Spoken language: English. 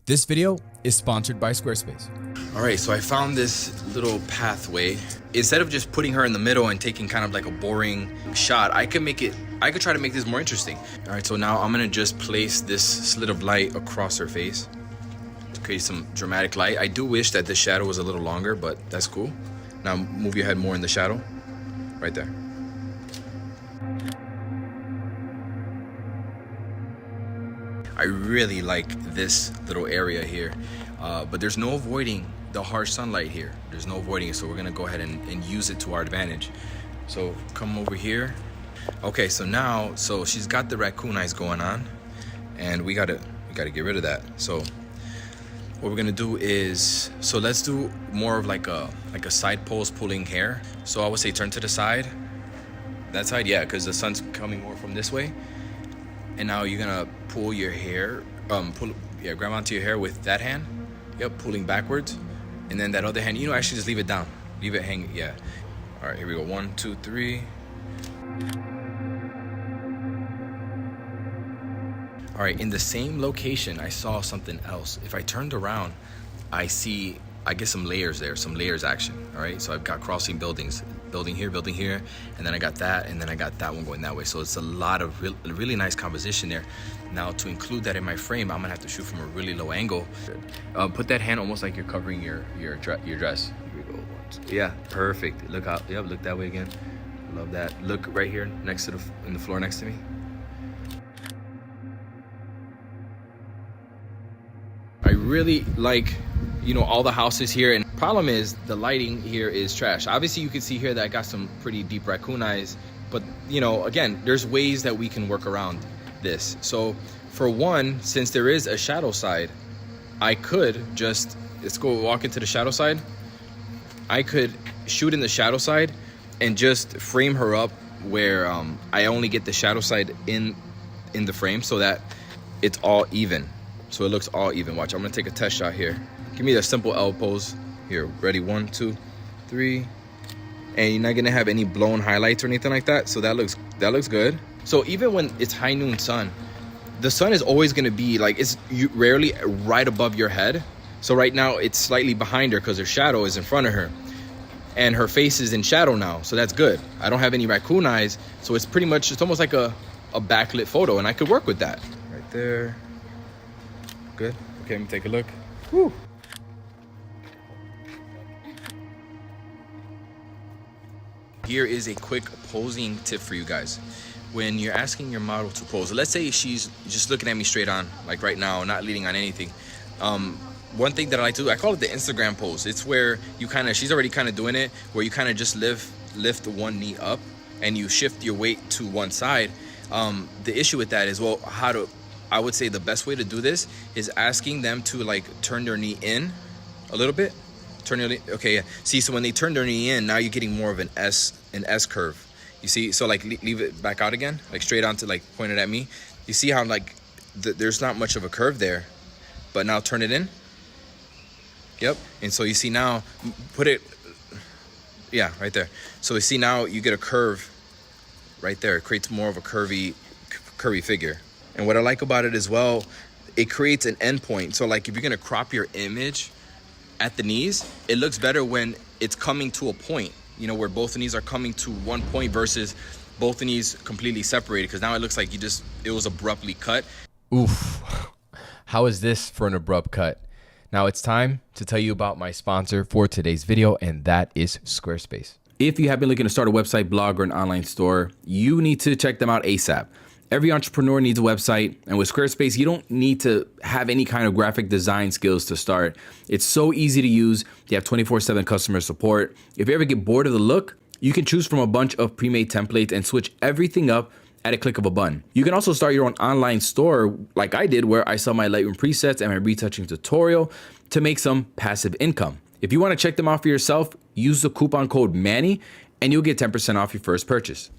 This video is sponsored by Squarespace. All right, so I found this little pathway. Instead of just putting her in the middle and taking kind of like a boring shot, I could try to make this more interesting. All right, so now I'm gonna just place this slit of light across her face to create some dramatic light. I do wish that the shadow was a little longer, but that's cool. Now move your head more in the shadow, right there. I really like this little area here, but there's no avoiding the harsh sunlight here. There's no avoiding it, so we're gonna go ahead and use it to our advantage. So come over here. Okay, so now, she's got the raccoon eyes going on, and we gotta get rid of that. So what we're gonna do is, let's do more of like a side pose pulling hair. So I would say turn to the side. That side, yeah, because the sun's coming more from this way. And now you're gonna pull your hair, grab onto your hair with that hand. Yep, pulling backwards. And then that other hand, actually just leave it down. Leave it hanging, yeah. All right, here we go, 1, 2, 3. All right, in the same location, I saw something else. If I turned around, I get some layers there, some layers action, all right? So I've got crossing buildings, building here, and then I got that, and then I got that one going that way. So it's a lot of really nice composition there. Now to include that in my frame, I'm gonna have to shoot from a really low angle. Put that hand almost like you're covering your dress. Here we go. Yeah, perfect. Look out, yep, look that way again. Love that. Look right here next to in the floor next to me. I really like, all the houses here, and problem is the lighting here is trash. Obviously you can see here that I got some pretty deep raccoon eyes, but again, there's ways that we can work around this. So for one, since there is a shadow side, I could let's go walk into the shadow side. I could shoot in the shadow side and just frame her up where I only get the shadow side in the frame so that it's all even. So it looks all even. Watch, I'm gonna take a test shot here. Give me the simple L pose. Here, ready, 1, 2, 3. And you're not gonna have any blown highlights or anything like that. So that looks good. So even when it's high noon sun, the sun is always gonna be like, rarely right above your head. So right now it's slightly behind her because her shadow is in front of her. And her face is in shadow now, so that's good. I don't have any raccoon eyes, so it's almost like a backlit photo, and I could work with that. Right there. Good. Okay, let me take a look. Woo. Here is a quick posing tip for you guys. When you're asking your model to pose, let's say she's just looking at me straight on, like right now, not leaning on anything. One thing that I like to do, I call it the Instagram pose. It's where she's already kind of doing it, where you kind of just lift one knee up and you shift your weight to one side. The issue with that is, I would say the best way to do this is asking them to like turn their knee in a little bit. Turn your knee, okay, yeah. See, so when they turn their knee in, now you're getting more of an S curve. You see, so like leave it back out again, like straight onto like pointed at me. You see how like there's not much of a curve there, but now turn it in. Yep, and so you see now, put it, yeah, right there. So you see now you get a curve right there. It creates more of a curvy figure. And what I like about it as well, it creates an endpoint. So like if you're gonna crop your image at the knees, it looks better when it's coming to a point, where both the knees are coming to one point versus both the knees completely separated, because now it looks like it was abruptly cut. Oof, how is this for an abrupt cut? Now it's time to tell you about my sponsor for today's video, and that is Squarespace. If you have been looking to start a website, blog, or an online store, you need to check them out ASAP. Every entrepreneur needs a website, and with Squarespace, you don't need to have any kind of graphic design skills to start. It's so easy to use. You have 24/7 customer support. If you ever get bored of the look, you can choose from a bunch of pre-made templates and switch everything up at a click of a button. You can also start your own online store like I did, where I sell my Lightroom presets and my retouching tutorial to make some passive income. If you want to check them out for yourself, use the coupon code MANNY and you'll get 10% off your first purchase.